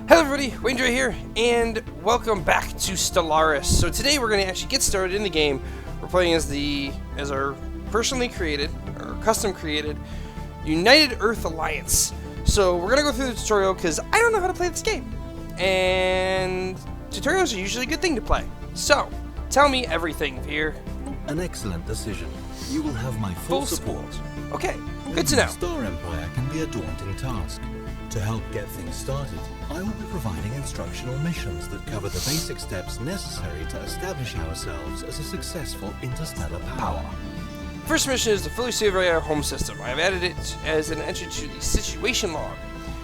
Hello everybody, Ranger here, and welcome back to Stellaris. So today we're going to actually get started in the game. We're playing as our personally created, or custom created, United Earth Alliance. So we're going to go through the tutorial because I don't know how to play this game. And tutorials are usually a good thing to play. So, tell me everything, Veer. An excellent decision. You will have my full support. Okay, good to know. Star Empire can be a daunting task. To help get things started, I will be providing instructional missions that cover the basic steps necessary to establish ourselves as a successful interstellar power. First mission is to fully survey our home system. I have added it as an entry to the situation log.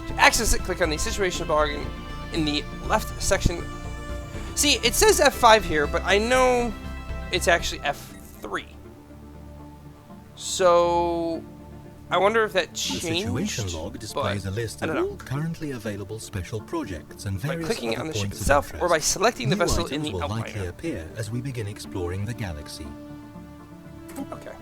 To access it, click on the situation log in the left section. See, it says F5 here, but I know it's actually F3. So I wonder if that changed. The situation log displays a list of all currently available special projects and various by clicking other on the ship points of itself interest. or by selecting the New vessel in items the will likely outliner. appear as we begin exploring the galaxy. Okay.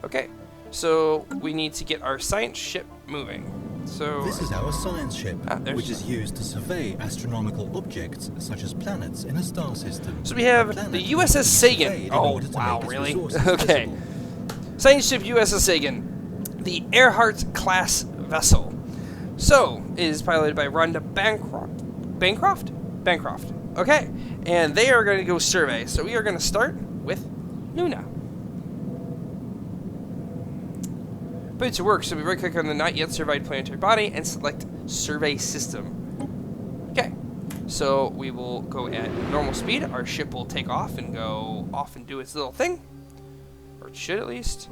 Okay, so we need to get our science ship moving. So This is our science ship, there's- which is used to survey astronomical objects such as planets in a star system. So we have A planet the must USS be Sagan. surveyed in Oh, order to wow, make its really? resources Okay. visible. Science ship USS Sagan, the Earhart class vessel. So, it is piloted by Rhonda Bancroft. Okay, and they are going to go survey. So we are going to start with Luna. Put it to work, so we right-click on the not yet surveyed planetary body and select Survey System. Okay, so we will go at normal speed. Our ship will take off and go off and do its little thing. Or it should at least.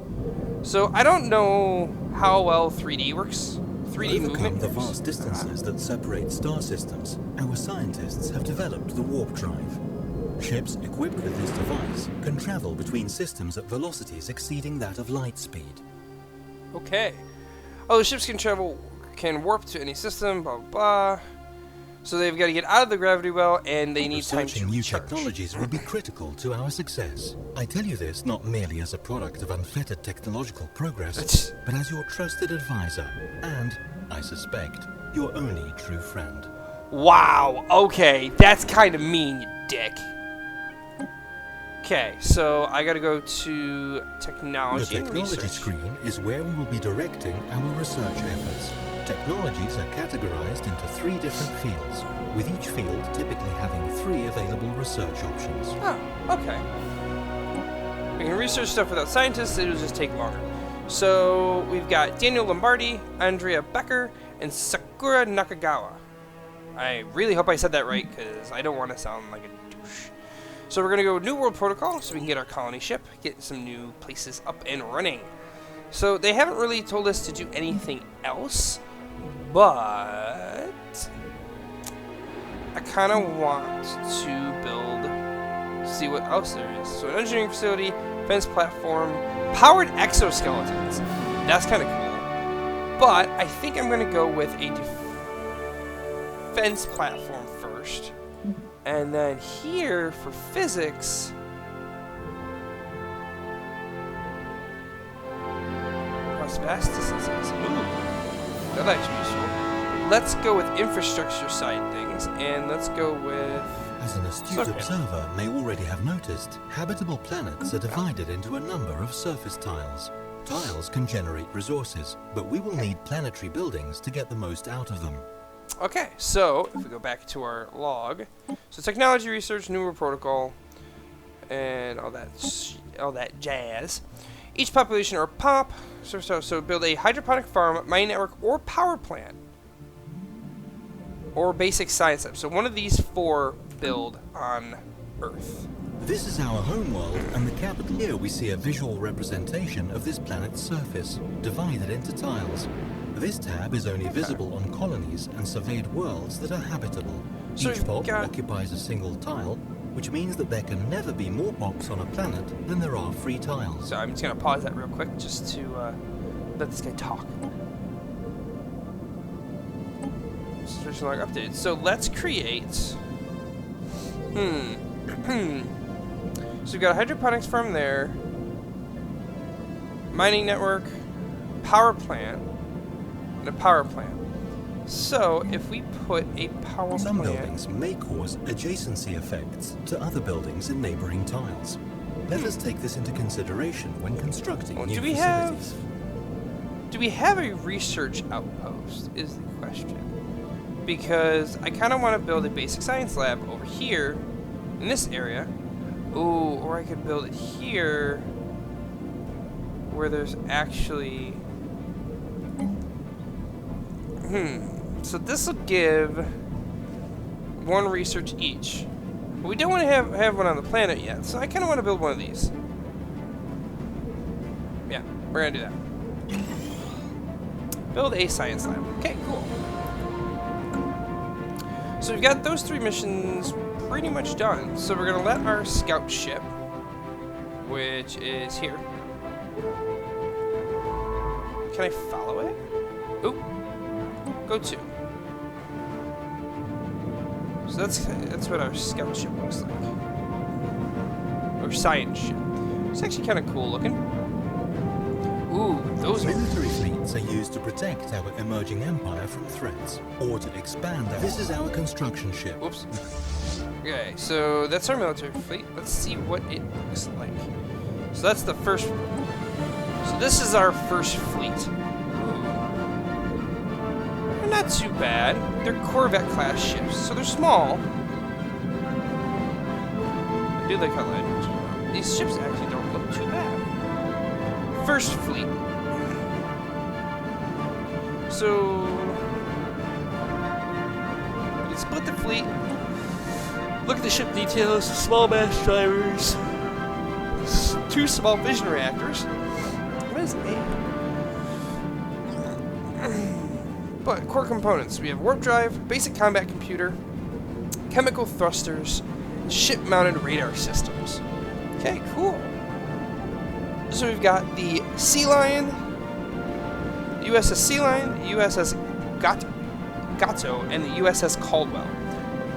So I don't know how well 3D works. 3D To overcome movement. the vast distances that separate star systems, our scientists have developed the warp drive. Ships equipped with this device can travel between systems at velocities exceeding that of light speed. Okay. Oh, the ships can warp to any system, blah, blah, blah. So they've got to get out of the gravity well, and they need time to Researching new recharge. technologies will be critical to our success. I tell you this not merely as a product of unfettered technological progress, but as your trusted advisor, and, I suspect, your only true friend. Wow, okay, that's kind of mean, you dick. Okay, so I gotta go to The technology and technology research. screen is where we will be directing our research efforts. Technologies are categorized into 3 different fields, with each field typically having 3 available research options. Oh, okay. We can research stuff without scientists, it'll just take longer. So, we've got Daniel Lombardi, Andrea Becker, and Sakura Nakagawa. I really hope I said that right, because I don't want to sound like a douche. So we're going to go New World Protocol, so we can get our colony ship, get some new places up and running. So they haven't really told us to do anything else, but I kind of want to build, see what else there is. So an engineering facility, defense platform, powered exoskeletons. That's kind of cool. But I think I'm going to go with a defense platform first. And then here, for physics, across vast distances. Ooh, that likes be useful. Let's go with infrastructure side things, and let's go with... As an astute observer may already have noticed, habitable planets are divided into a number of surface tiles. Tiles can generate resources, but we will need planetary buildings to get the most out of them. Okay, so if we go back to our log, so technology research, New World Protocol, and all that jazz. Each population or pop, so build a hydroponic farm, mining network, or power plant, or basic science lab. So one of these 4 build on Earth. This is our homeworld, and the capital. Here we see a visual representation of this planet's surface, divided into tiles. This tab is only visible on colonies and surveyed worlds that are habitable. So Each pop got- occupies a single tile, which means that there can never be more pops on a planet than there are free tiles. So I'm just going to pause that real quick just to let this guy talk. Situation log updated. So let's create... So we've got a hydroponics farm there. mining network, power plant, and a power plant. So, if we put a power Some plant... buildings may cause adjacency effects to other buildings in neighboring tiles. Let us take this into consideration when constructing Well, new do we facilities. have a research outpost, is the question. Because I kind of want to build a basic science lab over here, in this area. Ooh, or I could build it here, where there's actually... So this will give one research each. But we don't want to have one on the planet yet, so I kind of want to build one of these. Yeah, we're going to do that. Build a science lab. Okay, cool. So we've got those 3 missions pretty much done. So we're going to let our scout ship, which is here. Can I follow it? Oop. Go to. So that's what our scout ship looks like. Or science ship. It's actually kind of cool looking. Ooh, those are... Military fleets are used to protect our emerging empire from threats, or to expand our... This is our construction ship. Whoops. Okay, so that's our military fleet. Let's see what it looks like. So that's the first... So this is our first fleet. They're not too bad. They're Corvette class ships, so they're small. I do like how language. These ships actually don't look too bad. First fleet. So you can split the fleet. Look at the ship details, small mass drivers, 2 small fission reactors. What is A? But core components, we have warp drive, basic combat computer, chemical thrusters, ship-mounted radar systems. Okay, cool. So we've got the Sea Lion, USS Sea Lion, the USS Gato, and the USS Caldwell.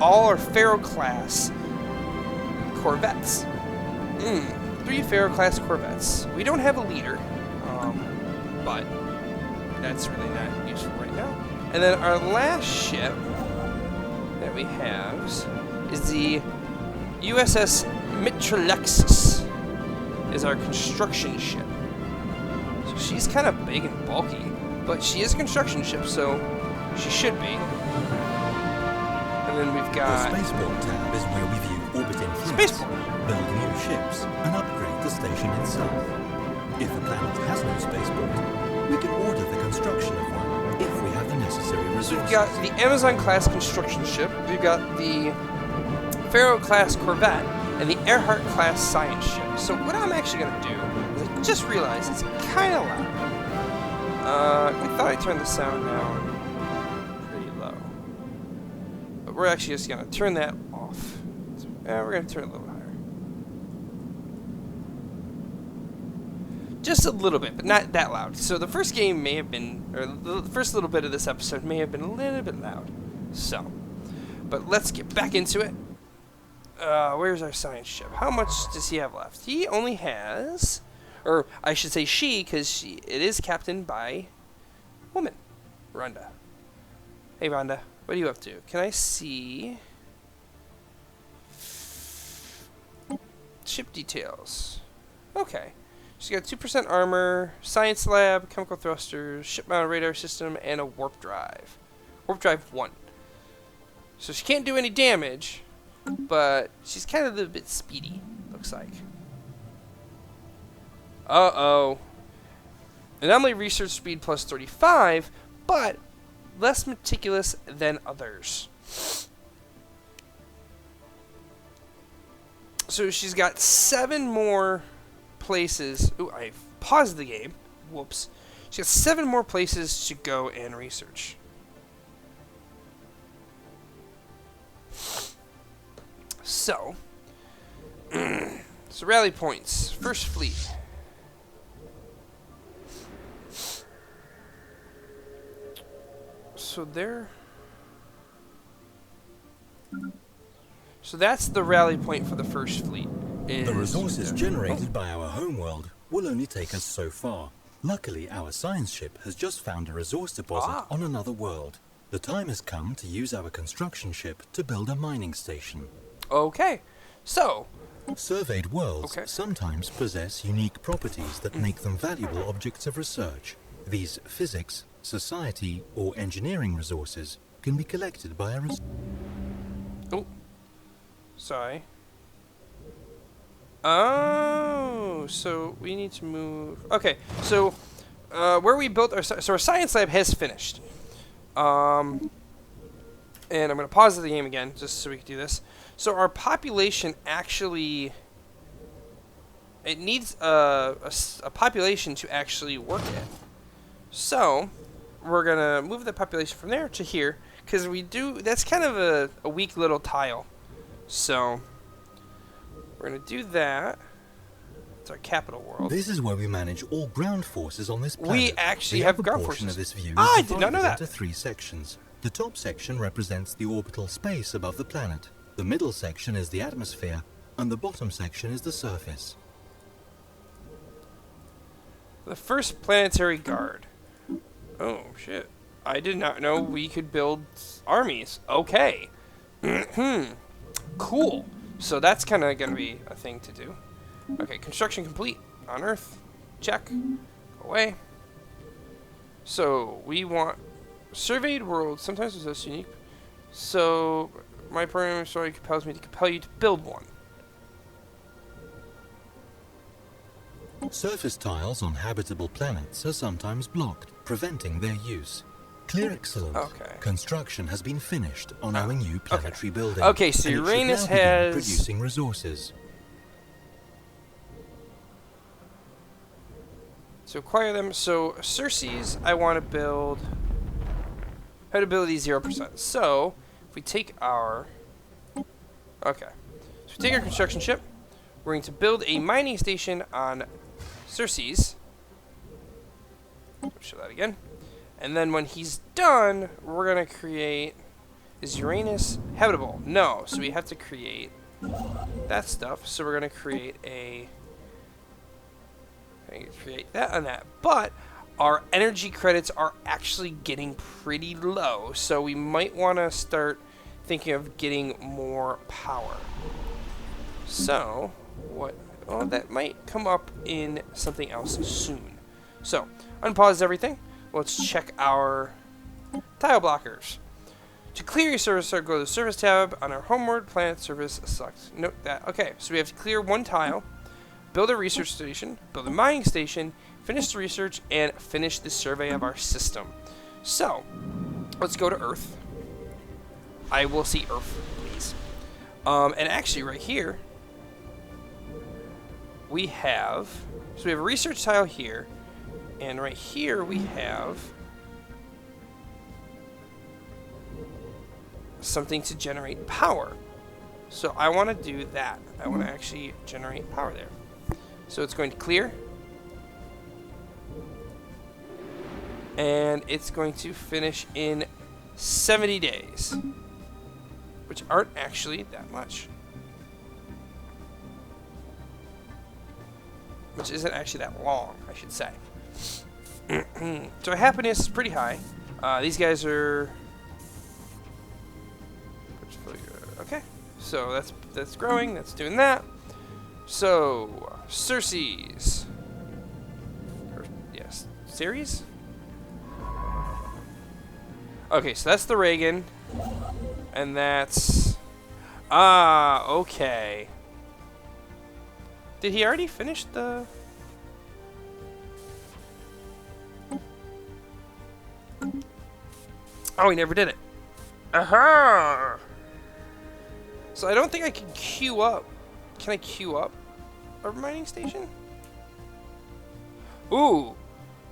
All are Pharaoh-class corvettes. 3 Pharaoh-class corvettes. We don't have a leader, but that's really not useful right now. And then our last ship that we have is the USS Mitralexis. Is our construction ship. So she's kind of big and bulky, but she is a construction ship, so she should be. And then we've got... The Spaceport tab is where we view orbiting fleets, build new ships, and upgrade the station itself. If the planet has no spaceport, we can order the construction of one if we have the necessary resources. So we've got the Amazon-class construction ship, we've got the Pharaoh-class corvette, and the Earhart-class science ship. So what I'm actually going to do is I just realized it's kind of loud. I thought I turned the sound down pretty low. But we're actually just going to turn that off. We're going to turn it a little higher. Just a little bit, but not that loud. So the first game may have been, or the first little bit of this episode may have been a little bit loud. So, but let's get back into it. Where's our science ship? How much does he have left? He only has, or I should say she, because it is captained by woman, Rhonda. Hey Rhonda, what are you up to? Can I see ship details? Okay. She's got 2% armor, science lab, chemical thrusters, ship-mounted radar system, and a warp drive. Warp drive 1. So she can't do any damage, but she's kind of a bit speedy, looks like. Uh-oh. Anomaly research speed plus 35, but less meticulous than others. So she's got 7 more places. Ooh, I paused the game. Whoops. She's got 7 more places to go and research. So, so rally points. First fleet. So there. So that's the rally point for the first fleet. The resources generated by our homeworld will only take us so far. Luckily, our science ship has just found a resource deposit on another world. The time has come to use our construction ship to build a mining station. Okay, so... Surveyed worlds sometimes possess unique properties that make them valuable objects of research. These physics, society, or engineering resources can be collected by a... Oh, sorry. Oh, so we need to move... Okay, so where we built our... So our science lab has finished. And I'm going to pause the game again, just so we can do this. So our population actually... It needs a population to actually work in. So, we're going to move the population from there to here. Because we do... That's kind of a weak little tile. So, we're going to do that. It's our capital world. This is where we manage all ground forces on this planet. We actually have ground forces. Of this view I did not know that. Into 3 sections. The top section represents the orbital space above the planet. The middle section is the atmosphere, and the bottom section is the surface. The first planetary guard. Oh, shit. I did not know we could build armies. Okay. Cool. So that's kind of going to be a thing to do. Okay, construction complete on Earth. Check. Go away. So, we want surveyed worlds. Sometimes it's just unique. So, my programming story compels me to compel you to build one. Surface tiles on habitable planets are sometimes blocked, preventing their use. Clear excellent. Okay. Construction has been finished on our new planetary building. Okay, so and Uranus it should now begin has... producing resources. So acquire them. So Circe's, I want to build habitability 0%. So if we take our... Okay. So we take our construction ship. We're going to build a mining station on Circe's. Show that again. And then when he's done, we're going to create... Is Uranus habitable? No. So we have to create that stuff. So we're going to create a... create that on that. But our energy credits are actually getting pretty low. So we might want to start thinking of getting more power. So, what... Well, that might come up in something else soon. So, unpause everything. Let's check our tile blockers. To clear your service, go to the service tab on our homeward planet service. Select. Note that. Okay, so we have to clear one tile, build a research station, build a mining station, finish the research, and finish the survey of our system. So, let's go to Earth. I will see Earth, please. And actually, right here, we have... So we have a research tile here. And right here we have something to generate power. So I want to do that. I want to actually generate power there. So it's going to clear. And it's going to finish in 70 days. Which aren't actually that much. Which isn't actually that long, I should say. So our happiness is pretty high. These guys are... Okay, so that's growing, that's doing that. So, Circe's. Yes, series? Okay, so that's the Reagan. And that's... Ah, okay. Did he already finish the... Oh, he never did it. Aha! So I don't think I can queue up. Can I queue up a mining station? Ooh!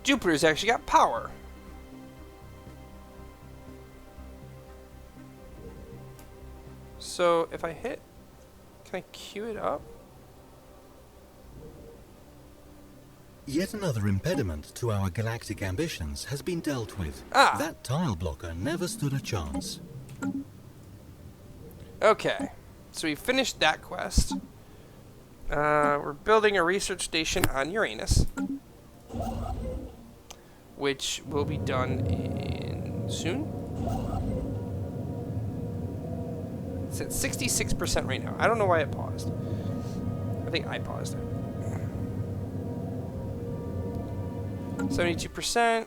Jupiter's actually got power. So if I hit... Can I queue it up? Yet another impediment to our galactic ambitions has been dealt with. Ah. That tile blocker never stood a chance. Okay. So we finished that quest. We're building a research station on Uranus, which will be done in soon. It's at 66% right now. I don't know why it paused. I think I paused it. 72%.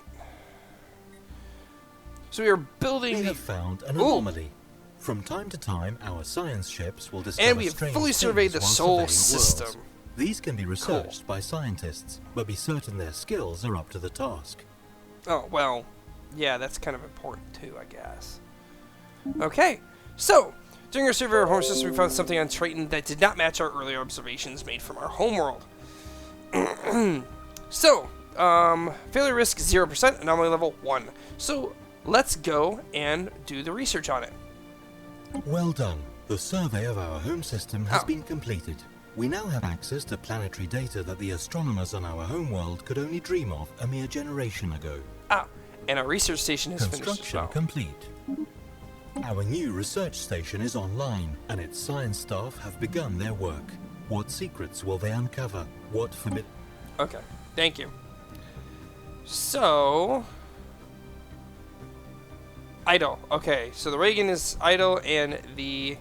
So we are building. We have found an anomaly. From time to time, our science ships will discover and we have strange fully surveyed the things Sol while surveying system. worlds. These can be researched by scientists, but be certain their skills are up to the task. Oh, well, yeah, that's kind of important too, I guess. Okay, so, during our survey of our home system, we found something on Triton that did not match our earlier observations made from our homeworld. So, failure risk 0%, anomaly level 1. So, let's go and do the research on it. Well done. The survey of our home system has been completed. We now have access to planetary data that the astronomers on our homeworld could only dream of a mere generation ago. And our research station is finished as Construction well. complete. Our new research station is online, and its science staff have begun their work. What secrets will they uncover? What forbid? Okay, thank you. So, idle. Okay, so the Reagan is idle, and the...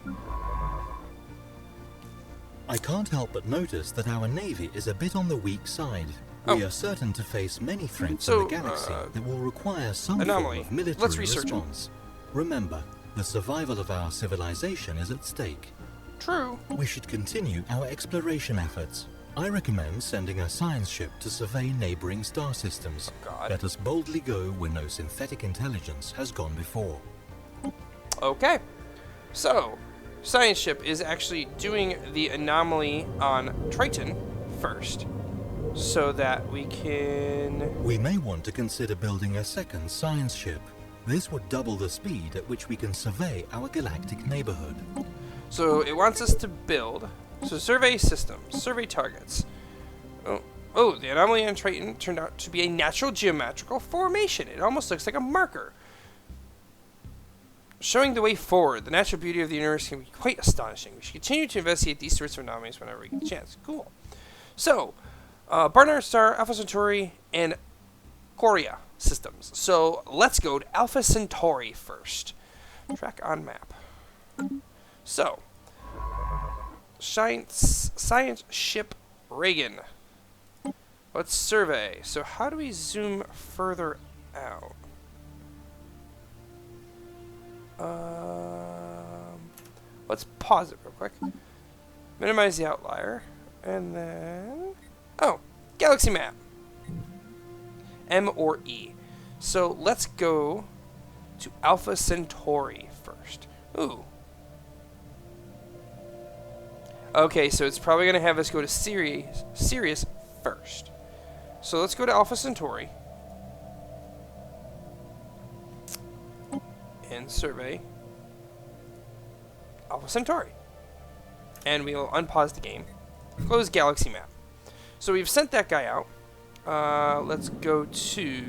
I can't help but notice that our navy is a bit on the weak side. We are certain to face many threats in the galaxy that will require some anomaly. form of military Let's research it. response. Remember, the survival of our civilization is at stake. True. We should continue our exploration efforts. I recommend sending a science ship to survey neighboring star systems. God. Let us boldly go where no synthetic intelligence has gone before. Okay, so science ship is actually doing the anomaly on Triton first, so that we can... We may want to consider building a second science ship. This would double the speed at which we can survey our galactic neighborhood. So it wants us to build... So survey systems, survey targets. Oh, the anomaly on Triton turned out to be a natural geometrical formation. It almost looks like a marker. Showing the way forward, the natural beauty of the universe can be quite astonishing. We should continue to investigate these sorts of anomalies whenever we get a chance. Cool. So, Barnard Star, Alpha Centauri, and Coria systems. So let's go to Alpha Centauri first. Track on map. So, science ship Reagan. Let's survey. So how do we zoom further out? Let's pause it real quick. Minimize the outlier. And then... Oh, galaxy map. M or E. So let's go to Alpha Centauri first. Ooh. Okay, so it's probably going to have us go to Sirius first. So let's go to Alpha Centauri. And survey Alpha Centauri. And we'll unpause the game. Close galaxy map. So we've sent that guy out. Let's go to...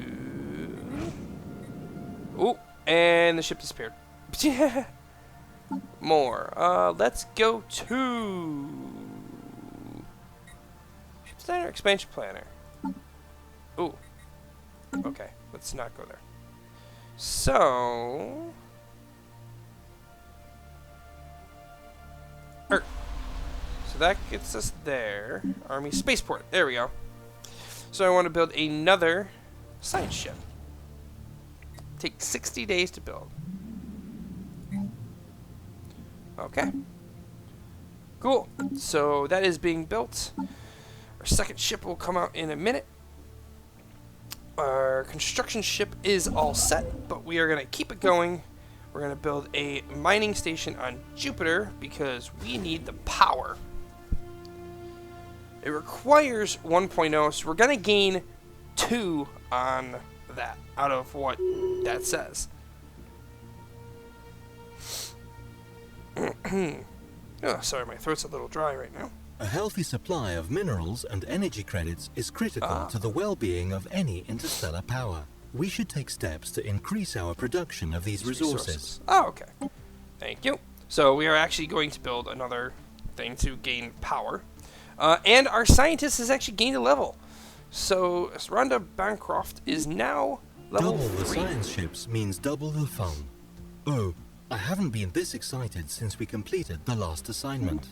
Ooh, and the ship disappeared. More. Let's go to... Ship designer, expansion planner. Ooh. Okay, let's not go there. So... So that gets us there. Army Spaceport. There we go. So I want to build another science ship. Take 60 days to build. Okay. Cool. So that is being built. Our second ship will come out in a minute. Our construction ship is all set, but we are going to keep it going. We're going to build a mining station on Jupiter because we need the power. It requires 1.0, so we're going to gain 2 on that out of what that says. Oh, sorry, my throat's a little dry right now. A healthy supply of minerals and energy credits is critical to the well-being of any interstellar power. We should take steps to increase our production of these resources. Oh, okay. Thank you. So we are actually going to build another thing to gain power. And our scientist has actually gained a level. So Rhonda Bancroft is now level Double the 3. science ships means double the fun. Oh, I haven't been this excited since we completed the last assignment.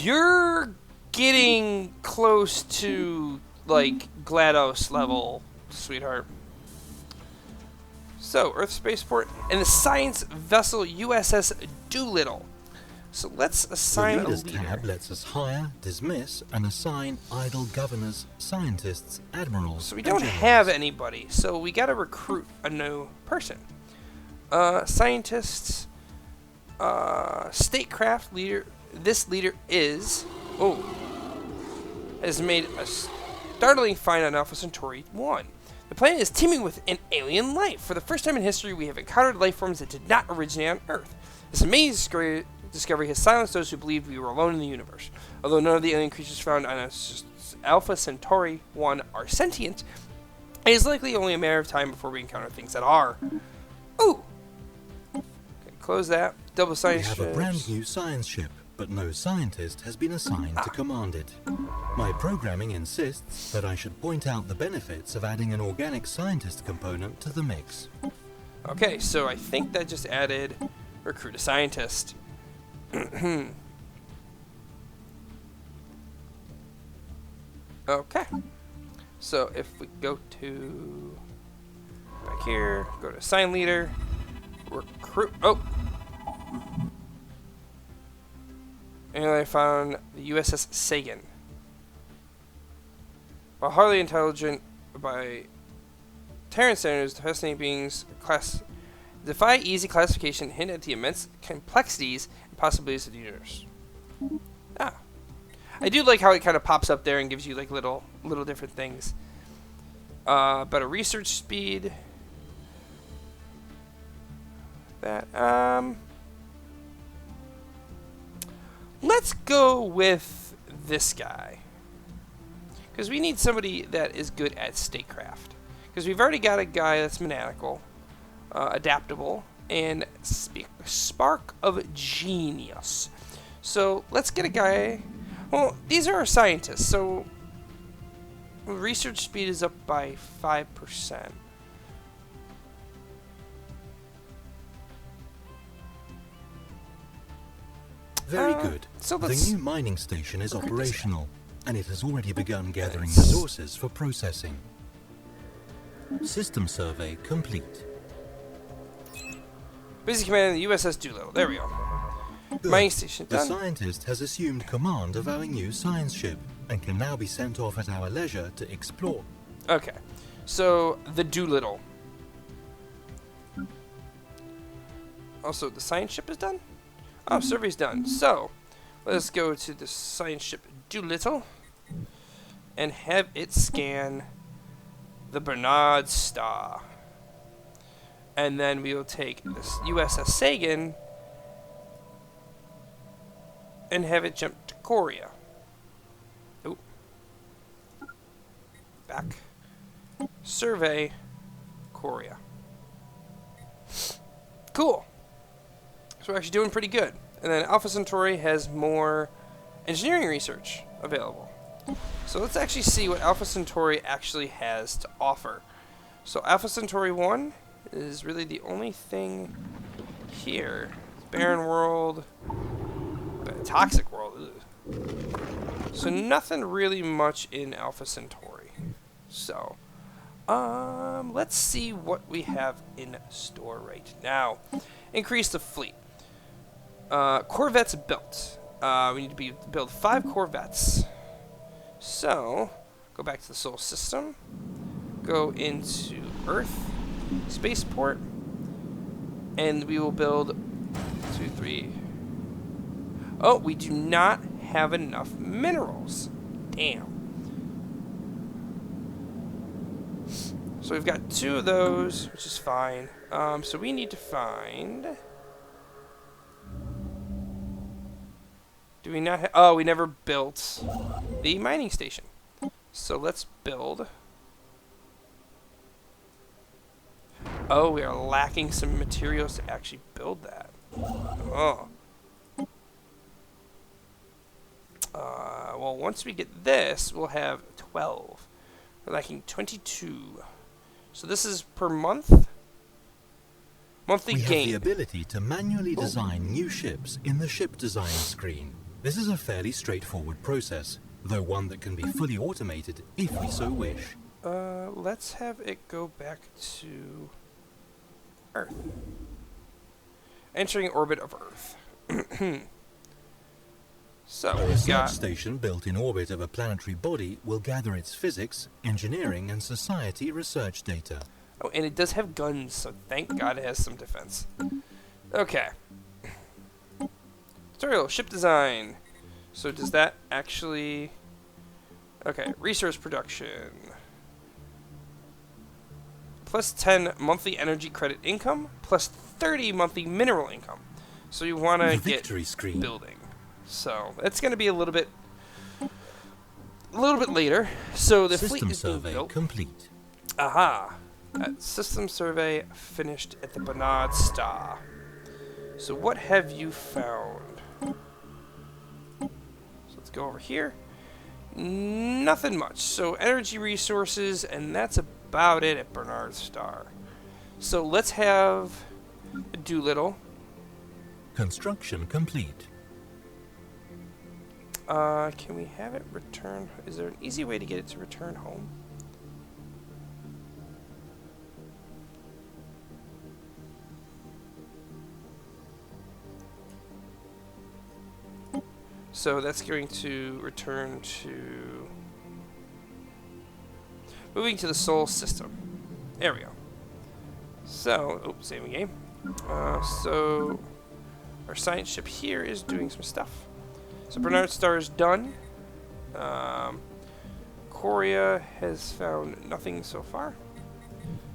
You're getting close to, like, GLaDOS level, sweetheart. So, Earth Spaceport and the science vessel USS Doolittle. So let's assign The a Leaders leader. tab lets us hire, dismiss, and assign idle governors, scientists, admirals, So we and don't generals. have anybody, so we gotta recruit a new person. Scientists, statecraft leader. This leader has made a startling find on Alpha Centauri 1. The planet is teeming with an alien life. For the first time in history, we have encountered life forms that did not originate on Earth. This amazing discovery has silenced those who believed we were alone in the universe. Although none of the alien creatures found on Alpha Centauri 1 are sentient, it is likely only a matter of time before we encounter things that are. Ooh! Okay, close that. Double We science have a ships. brand new science ship, but no scientist has been assigned to command it. My programming insists that I should point out the benefits of adding an organic scientist component to the mix. Okay, so I think that just added recruit a scientist. Okay. So if we go to back here, go to assign leader, recruit. Oh! And I found the USS Sagan. While hardly intelligent by Terran standards, the fascinating beings defy easy classification, hint at the immense complexities and possibilities of the universe. Ah. I do like how it kind of pops up there and gives you like little different things. Better research speed. That let's go with this guy. Because we need somebody that is good at statecraft. Because we've already got a guy that's maniacal, adaptable, and spark of genius. So let's get a guy. Well, these are our scientists, so research speed is up by 5%. Very good. So The let's new mining station is look at this operational, and it has already begun gathering Let's- resources for processing. System survey complete. Busy command of the USS Doolittle. There we go. Good. Mining station The done. scientist has assumed command of our new science ship and can now be sent off at our leisure to explore. Okay, so the Doolittle. Also, the science ship is done? Oh, survey's done. So, let's go to the science ship Doolittle and have it scan the Bernard Star. And then we will take this USS Sagan and have it jump to Korea. Oop. Back. Survey Korea. Cool. So we're actually doing pretty good. And then Alpha Centauri has more engineering research available. So let's actually see what Alpha Centauri actually has to offer. So Alpha Centauri 1 is really the only thing here. Barren world. Toxic world. Ugh. So nothing really much in Alpha Centauri. So, let's see what we have in store right now. Increase the fleet. Corvettes built. We need to build 5 Corvettes. So, go back to the solar system. Go into Earth, spaceport, and we will build 2, 3. Oh, we do not have enough minerals. Damn. So we've got 2 of those, which is fine. So we need to find... Do we not oh, we never built the mining station. So let's build... Oh, we are lacking some materials to actually build well, once we get this, we'll have 12. We're lacking 22. So this is per month? Monthly We have gain. the ability to manually design new ships in the ship design screen. This is a fairly straightforward process, though one that can be fully automated if we so wish. Let's have it go back to Earth. Entering orbit of Earth. So, A we've research got... station built in orbit of a planetary body will gather its physics, engineering, and society research data. Oh, and it does have guns, so thank God it has some defense. Okay. Tutorial, ship design. So does that actually... Okay, resource production. Plus 10 monthly energy credit income, plus 30 monthly mineral income. So you want to The get victory screen. building. So it's going to be a little bit later. So the fleet System is being survey built. complete. Aha! System survey finished at the Bernard Star. So what have you found? So let's go over here. Nothing much. So energy resources, and that's about it at Bernard Star. So let's have Doolittle. Construction complete. Can we have it return? Is there an easy way to get it to return home? So that's going to return to... Moving to the Sol system. There we go. So, oops, saving game. So, our science ship here is doing some stuff. So Bernard Star is done. Korea has found nothing so far.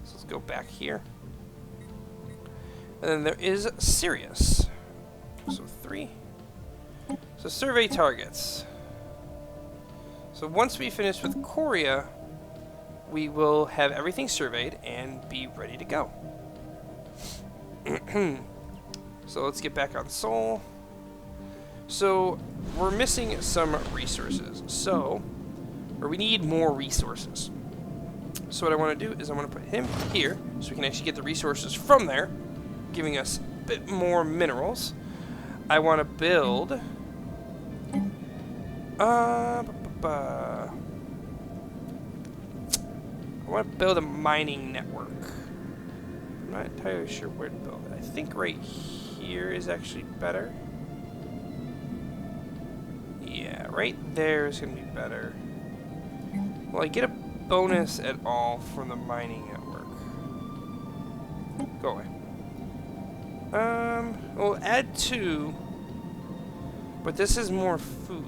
So let's go back here. And then there is Sirius. So 3. So survey targets. So once we finish with Korea, we will have everything surveyed and be ready to go. So let's get back on Sol. So we're missing some resources. Or we need more resources. So what I want to do is I want to put him here so we can actually get the resources from there, giving us a bit more minerals. I want to build... I want to build a mining network. I'm not entirely sure where to build it. I think right here is actually better. Yeah, right there is going to be better. Will I get a bonus at all from the mining network? Go away. We'll add 2, but this is more food.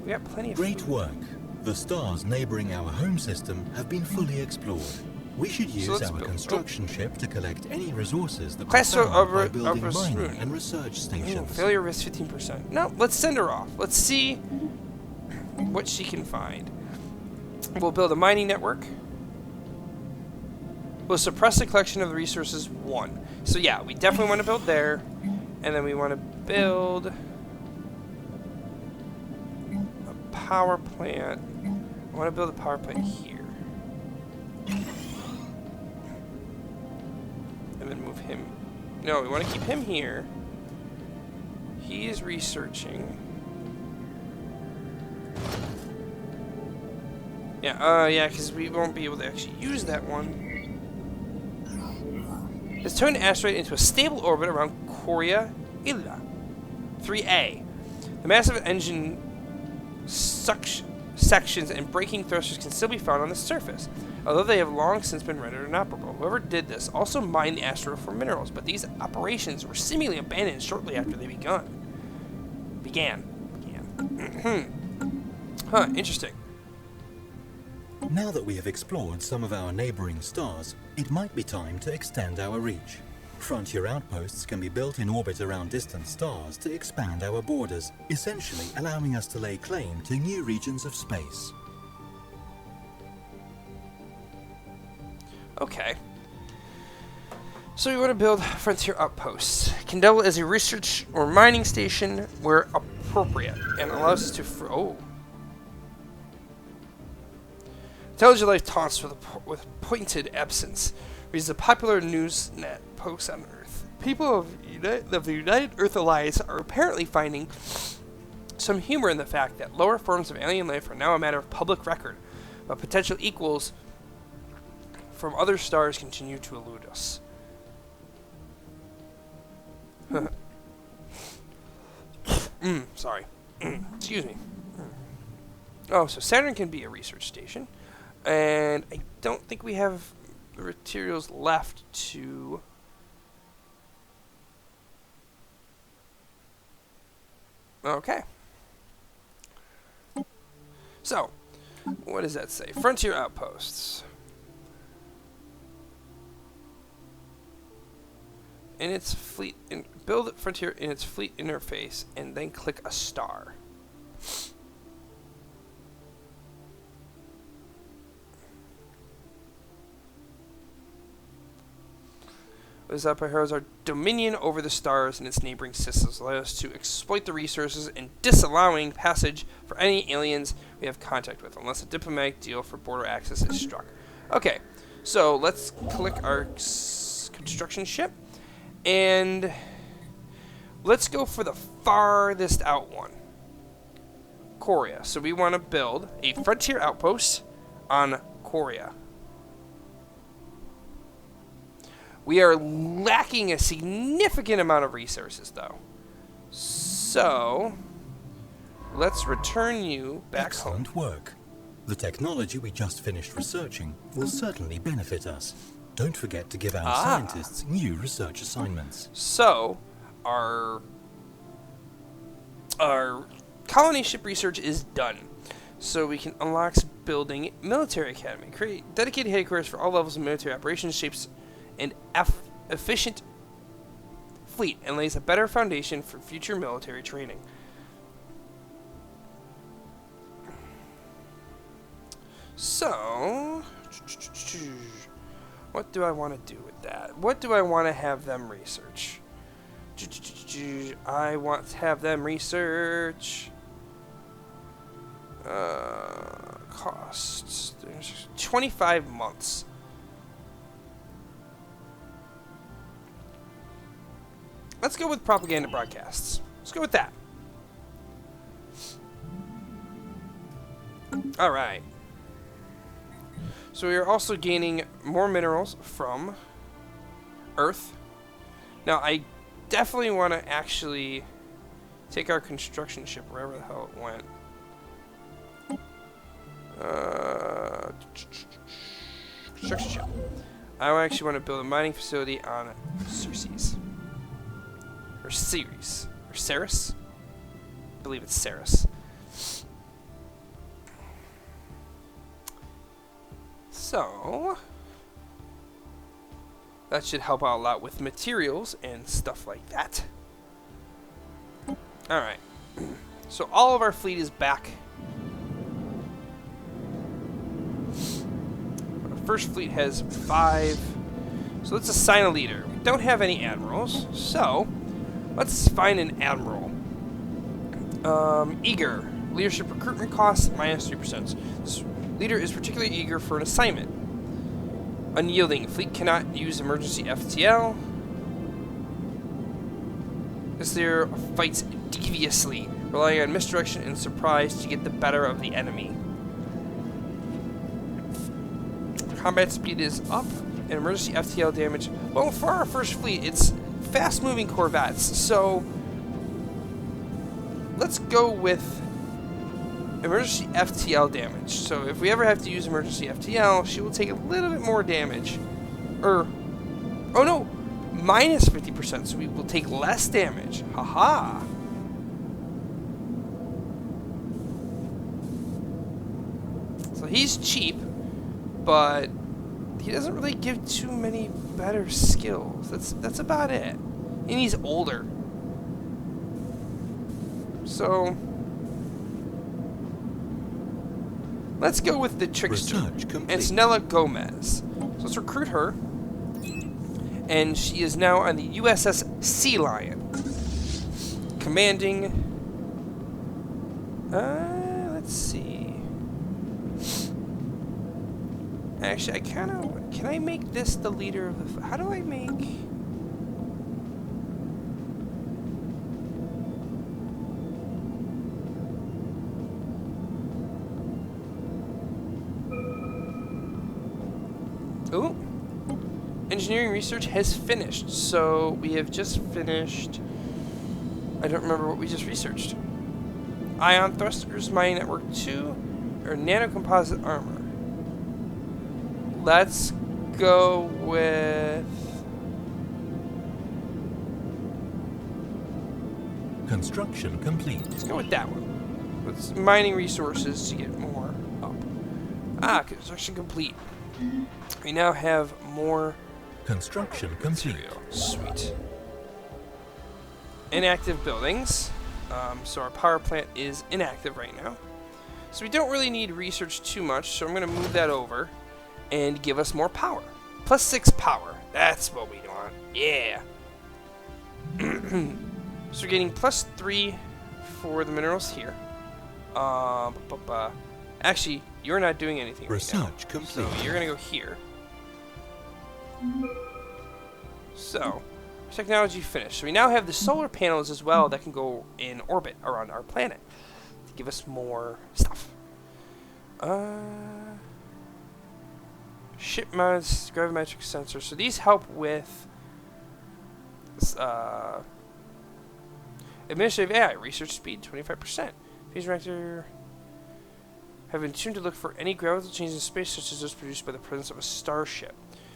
We got plenty of Great food. work. The stars neighboring our home system have been fully explored. We should use let's our build- construction ship to collect any resources that we Cluster found by of building mining Roon. and research Oh, stations. failure risk 15%. No, let's send her off. Let's see what she can find. We'll build a mining network. We'll suppress the collection of the resources 1. So yeah, we definitely want to build there. And then we want to build a power plant. I want to build a power plant here. And then move him. No, we want to keep him here. He is researching. Yeah, because we won't be able to actually use that one. Let's turn the asteroid into a stable orbit around Korea Illa 3A. The massive engine sections and braking thrusters can still be found on the surface, although they have long since been rendered inoperable. Whoever did this also mined the asteroid for minerals, but these operations were seemingly abandoned shortly after they began. Huh, interesting. Now that we have explored some of our neighboring stars, it might be time to extend our reach. Frontier outposts can be built in orbit around distant stars to expand our borders, essentially allowing us to lay claim to new regions of space. Okay. So we want to build frontier outposts. Can double as a research or mining station where appropriate, and allows us to. Intelligent life taunts with pointed absence. Reads the popular news net posts on Earth. People of the United Earth Alliance are apparently finding some humor in the fact that lower forms of alien life are now a matter of public record, but potential equals from other stars continue to elude us. Sorry. Excuse me. Oh, so Saturn can be a research station. And I don't think we have the materials left to... Okay. So, what does that say? Frontier outposts. In its fleet, build frontier in its fleet interface, and then click a star. Those Empire heroes are dominion over the stars and its neighboring systems, allow us to exploit the resources and disallowing passage for any aliens we have contact with, unless a diplomatic deal for border access is struck. Okay, so let's click our construction ship, and let's go for the farthest out one, Korea. So we want to build a frontier outpost on Korea. We are lacking a significant amount of resources, though. So, let's return you back home. Excellent work. The technology we just finished researching will certainly benefit us. Don't forget to give our scientists new research assignments. So, our colony ship research is done. So we can unlock building military academy. Create dedicated headquarters for all levels of military operations, shapes an efficient fleet, and lays a better foundation for future military training. So, what do I want to do with that? What do I want to have them research? I want to have them research costs. There's 25 months. Let's go with propaganda broadcasts. Let's go with that. Alright. So we are also gaining more minerals from Earth. Now, I definitely want to actually take our construction ship wherever the hell it went. Construction ship. I actually want to build a mining facility on Ceres. Or Ceres. Or Ceres? I believe it's Ceres. So, that should help out a lot with materials and stuff like that. Alright. So all of our fleet is back. Our first fleet has 5. So let's assign a leader. We don't have any admirals, so let's find an admiral. Eager. Leadership recruitment costs -3%. This leader is particularly eager for an assignment. Unyielding. Fleet cannot use emergency FTL. This leader fights deviously, relying on misdirection and surprise to get the better of the enemy. Combat speed is up, and emergency FTL damage. Well, for our first fleet, it's fast-moving corvettes, so let's go with emergency FTL damage. So if we ever have to use emergency FTL, she will take a little bit more damage. Oh no, minus 50%, so we will take less damage. Haha. So he's cheap, but he doesn't really give too many better skills. That's about it. And he's older. So let's go with the trickster. Research complete. It's Nella Gomez. So let's recruit her. And she is now on the USS Sea Lion. Commanding... let's see. Actually, I kind of... Can I make this the leader of the... How do I make... Ooh. Engineering research has finished. So, we have just finished... I don't remember what we just researched. Ion thrusters, mining network 2, or nanocomposite armor. Let's go with... Construction complete. Let's go with that one. Let's mining resources to get more up. Ah, construction complete. We now have more Construction complete. material. Sweet. Inactive buildings. So our power plant is inactive right now. So we don't really need research too much, so I'm going to move that over and give us more power. Plus 6 power. That's what we want. Yeah. So we're getting plus 3 for the minerals here. Actually, you're not doing anything right now. Research complete. So you're going to go here. So, technology finished. So we now have the solar panels as well that can go in orbit around our planet to give us more stuff. Ship mounts, gravimetric sensors. So these help with administrative AI, research speed 25%. Fusion reactor have been tuned to look for any gravitational changes in space, such as those produced by the presence of a starship.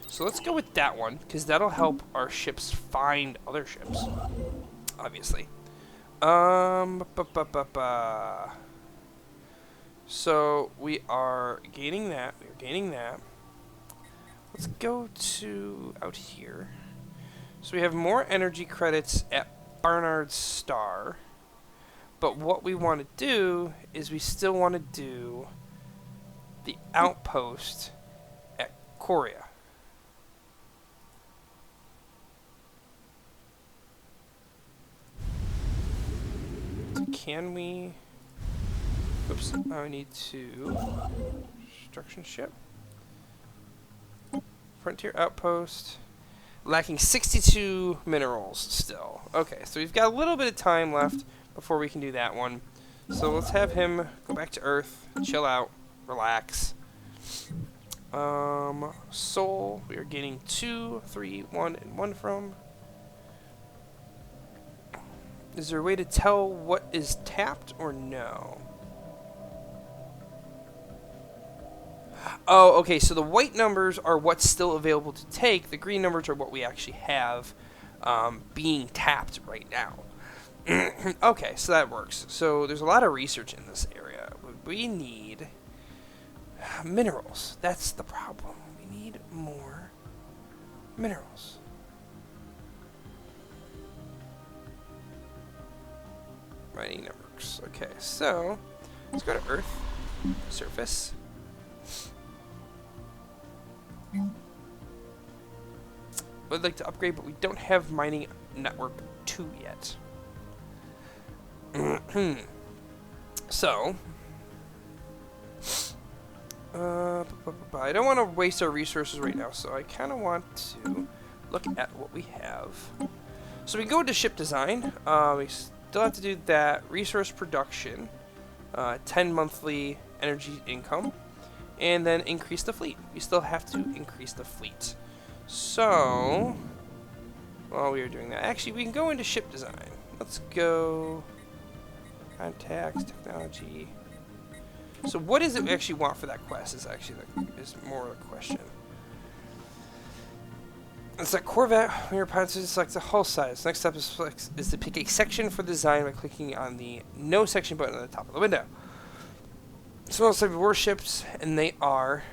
So let's go with that one, because that'll help our ships find other ships, obviously. So we are gaining that. We're gaining that. Let's go to out here. So we have more energy credits at Barnard's Star. But what we want to do is we still want to do the outpost at Korea. So can we... Oops, I need to... Construction ship. Frontier outpost. Lacking 62 minerals still. Okay, so we've got a little bit of time left before we can do that one. So let's have him go back to Earth, chill out, relax. Soul, we are gaining 2, 3, 1, and 1 from. Is there a way to tell what is tapped or no? Oh, okay, so the white numbers are what's still available to take. The green numbers are what we actually have being tapped right now. Okay, so that works. So there's a lot of research in this area. We need minerals. That's the problem. We need more minerals. Mining networks. Okay, so let's go to Earth. Surface. I'd like to upgrade, but we don't have mining network 2 yet. So, I don't want to waste our resources right now, so I kind of want to look at what we have. So we go to ship design. We still have to do that. Resource production, 10 monthly energy income, and then increase the fleet. We still have to increase the fleet. So, while we are doing that, actually, we can go into ship design. Let's go. Contacts, technology. So what is it we actually want for that quest is actually is more the question. It's like Corvette, when your pilot selects the hull size. Next step is to pick a section for design by clicking on the No Section button at the top of the window. Small type of warships, and they are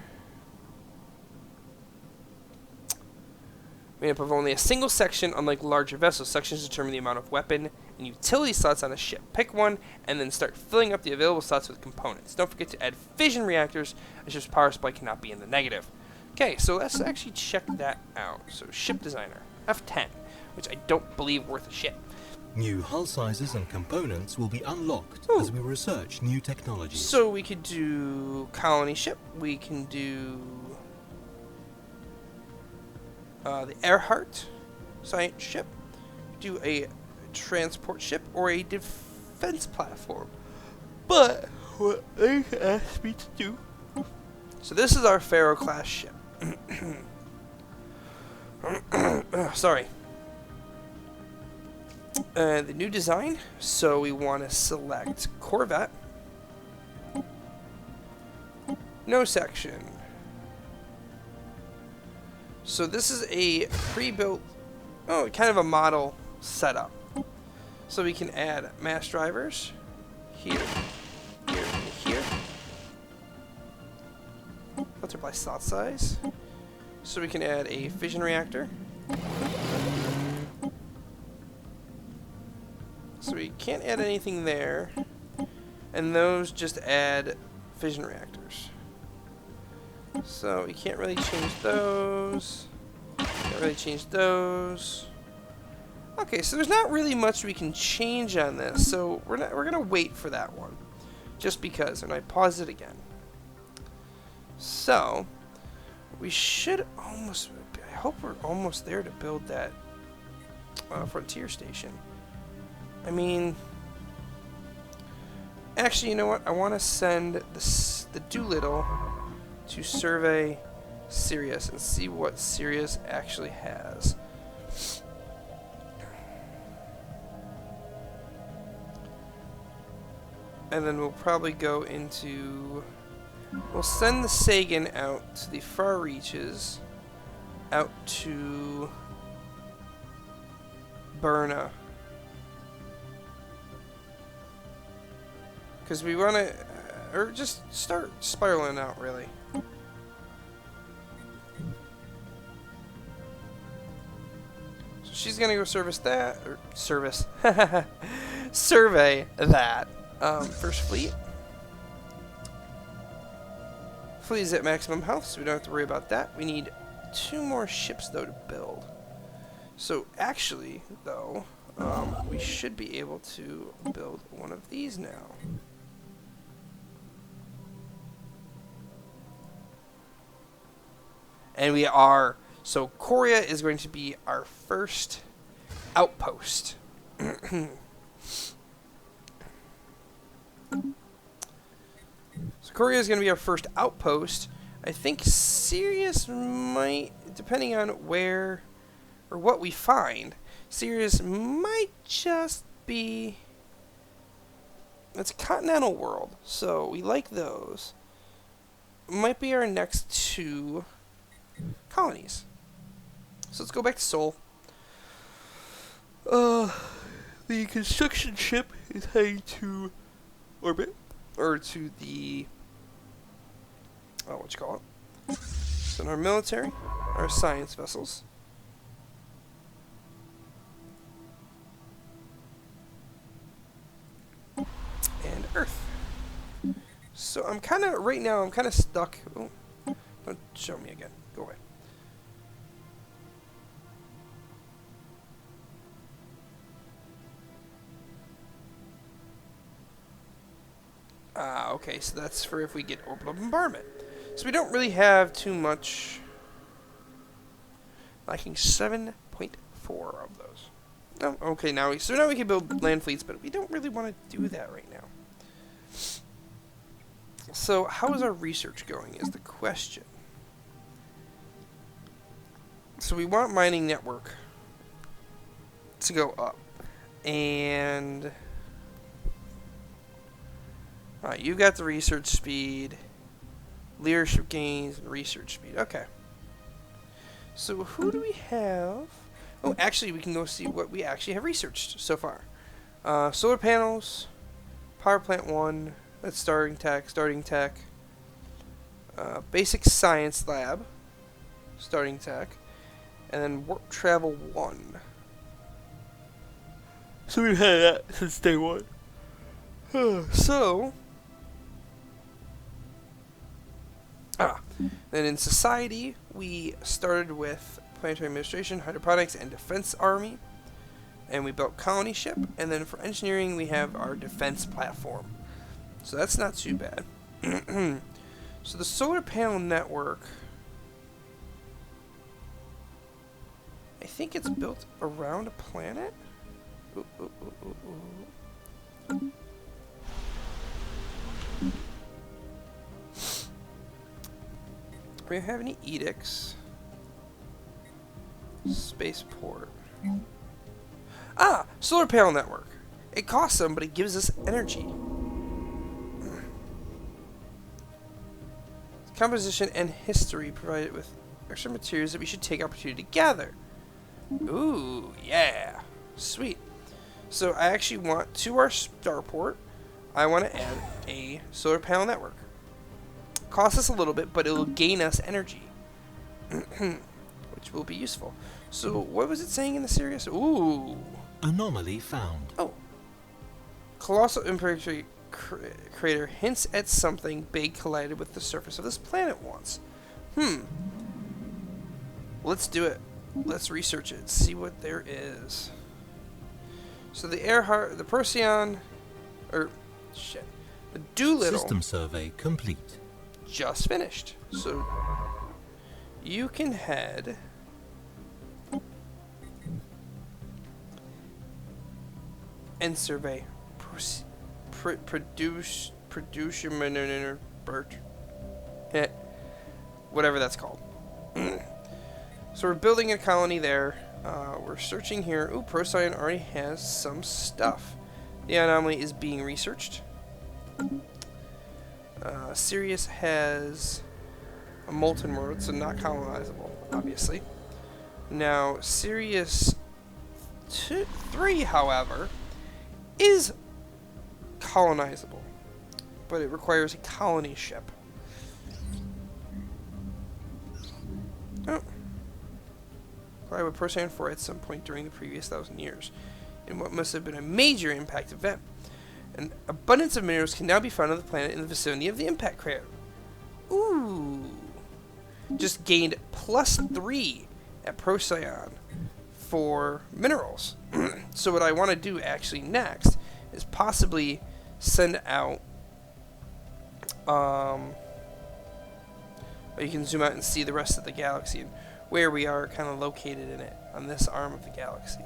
made up of only a single section, unlike larger vessels. Sections determine the amount of weapon and utility slots on a ship. Pick one, and then start filling up the available slots with components. Don't forget to add fission reactors. A ship's power supply cannot be in the negative. Okay, so let's actually check that out. So, ship designer. F10, which I don't believe worth a shit. New hull sizes and components will be unlocked Ooh. as we research new technologies. So we could do colony ship. We can do the Earhart science ship. Do a transport ship or a defense platform. But what they asked me to do. So this is our Pharaoh class ship. Sorry. The new design. So we want to select Corvette. No section. So this is a pre-built, kind of a model setup. So we can add mass drivers here, here, and here. Multiply slot size. So we can add a fission reactor. So we can't add anything there. And those just add fission reactors. So we can't really change those. Can't really change those. Okay, so there's not really much we can change on this. So we're gonna wait for that one. Just because. And I pause it again. So we should almost, I hope we're almost there to build that frontier station. I mean, actually, you know what? I want to send the Doolittle to survey Sirius and see what Sirius actually has. And then we'll probably go into... We'll send the Sagan out to the far reaches, out to Berna. Because we want to, or just start spiraling out, really. So she's going to go survey that. First fleet. Fleet is at maximum health, so we don't have to worry about that. We need 2 more ships, though, to build. So, actually, though, we should be able to build one of these now. And we are. So, Korea is going to be our first outpost. So Korea is going to be our first outpost. I think Sirius might, depending on where or what we find, Sirius might just be... It's a continental world, so we like those. Might be our next 2 colonies. So let's go back to Seoul. The construction ship is heading to orbit. Or to the, what you call it? So in our military, our science vessels. And Earth. So I'm kind of, right now, I'm kind of stuck. Oh, don't show me again. Go away. Okay, so that's for if we get orbital bombardment. So we don't really have too much. Lacking 7.4 of those. Oh, okay, now we can build land fleets, but we don't really want to do that right now. So how is our research going is the question. So we want mining network to go up. And... Alright, you've got the research speed, leadership gains, and research speed. Okay. So who do we have? Oh, actually, we can go see what we actually have researched so far. Solar panels, power plant 1, that's starting tech, basic science lab, starting tech, and then warp travel 1. So we've had that since day 1. So... then in society, we started with planetary administration, hydroponics, and defense army. And we built colony ship. And then for engineering, we have our defense platform. So that's not too bad. So the solar panel network, I think it's built around a planet. Ooh, ooh, ooh, ooh, ooh. Do we have any edicts? Spaceport. Ah! Solar panel network. It costs some, but it gives us energy. Composition and history provided with extra materials that we should take opportunity to gather. Ooh, yeah. Sweet. So I actually want, to our starport, I want to add a solar panel network. Costs us a little bit, but it'll gain us energy. Which will be useful. So what was it saying in the series? Ooh. Anomaly found. Oh. Colossal impact crater hints at something big collided with the surface of this planet once. Let's do it. Let's research it. See what there is. So the the Procyon, or shit, the Doolittle System survey complete. just finished. So you can head and survey. Whatever that's called. So we're building a colony there. We're searching here. Ooh, Procyon already has some stuff. The anomaly is being researched. Sirius has a molten world, so not colonizable, obviously. Now, Sirius 3, however, is colonizable, but it requires a colony ship. Oh. Collided with Procyon 4 at some point during the previous 1,000 years, in what must have been a major impact event. An abundance of minerals can now be found on the planet in the vicinity of the impact crater. Ooh. Just gained +3 at Procyon for minerals. So what I want to do actually next is possibly send out you can zoom out and see the rest of the galaxy and where we are kind of located in it on this arm of the galaxy.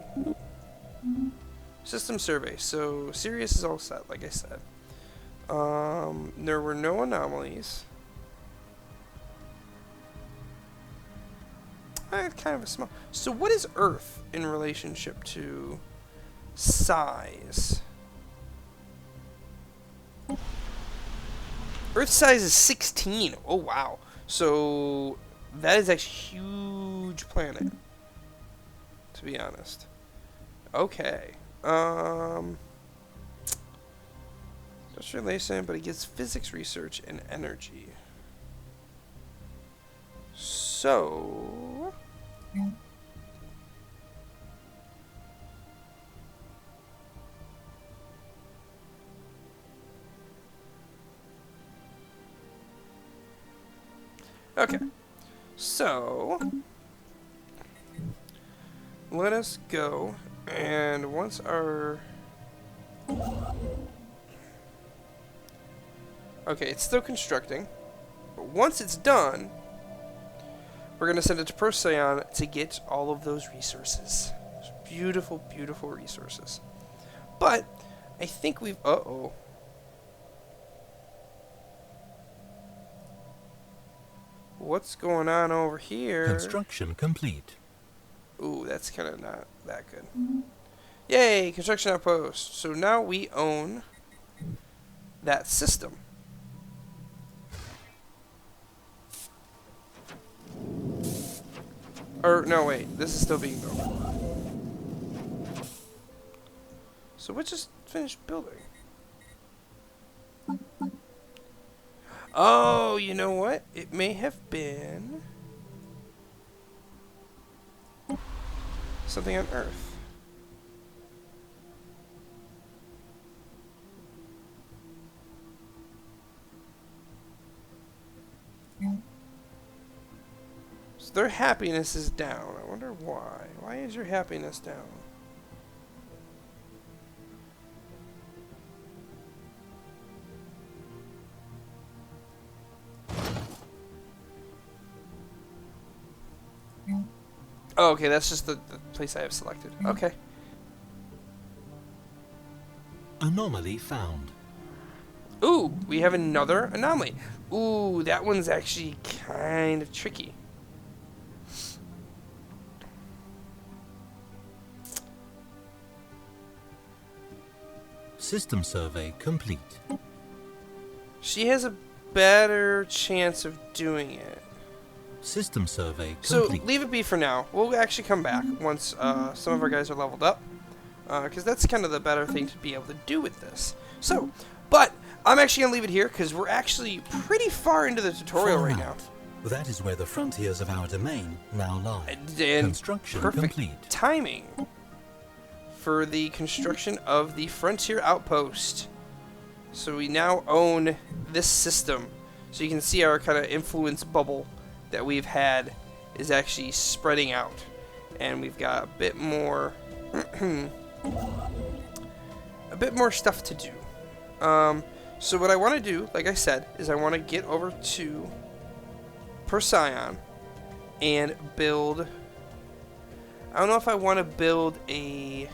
System survey. So Sirius is all set, like I said. There were no anomalies. Kind of a small. So what is Earth in relationship to size? Earth size is 16. Oh wow. So that is actually a huge planet, to be honest. Okay. Just relation, but it gets physics research and energy. So okay. So let us go, and once our okay, it's still constructing, but once it's done, we're going to send it to Procyon to get all of those resources. Those beautiful, beautiful resources. But I think we've what's going on over here? Construction complete. Ooh, that's kind of not that good. Yay, construction outpost. So now we own that system. Or, no, wait. This is still being built. So what just finished building? Oh, you know what? It may have been something on Earth. So their happiness is down. I wonder why. Why is your happiness down? Oh, okay, that's just the place I have selected. Okay. Anomaly found. Ooh, we have another anomaly. Ooh, that one's actually kind of tricky. System survey complete. She has a better chance of doing it. System survey So complete. leave it be for now. We'll actually come back once some of our guys are leveled up, because that's kind of the better thing to be able to do with this. So, but I'm actually gonna leave it here because we're actually pretty far into the tutorial Far right now. out. That is where the frontiers of our domain now lie. And Construction perfect complete. timing for the construction of the frontier outpost. So we now own this system. So you can see our kind of influence bubble that we've had is actually spreading out, and we've got a bit more stuff to do. So what I want to do, like I said, is I want to get over to Procyon and build. I don't know if I want to build a.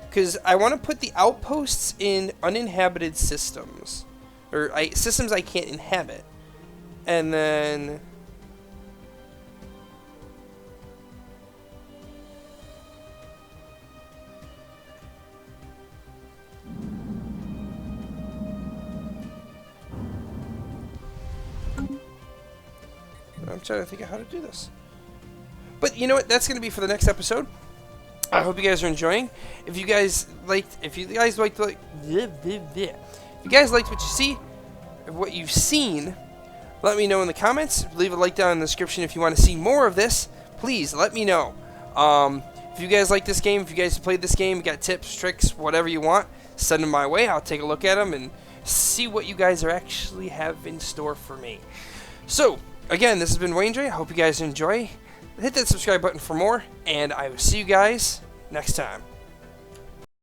Because I want to put the outposts in uninhabited systems. Or systems I can't inhabit. And then... I'm trying to think of how to do this. But you know what? That's going to be for the next episode. I hope you guys are enjoying. If you guys liked what you've seen, let me know in the comments. Leave a like down in the description if you want to see more of this. Please let me know. If you guys like this game, if you guys played this game, you got tips, tricks, whatever you want, send them my way. I'll take a look at them and see what you guys are actually have in store for me. So, again, this has been Wayne Dre. I hope you guys enjoy. Hit that subscribe button for more, and I will see you guys next time.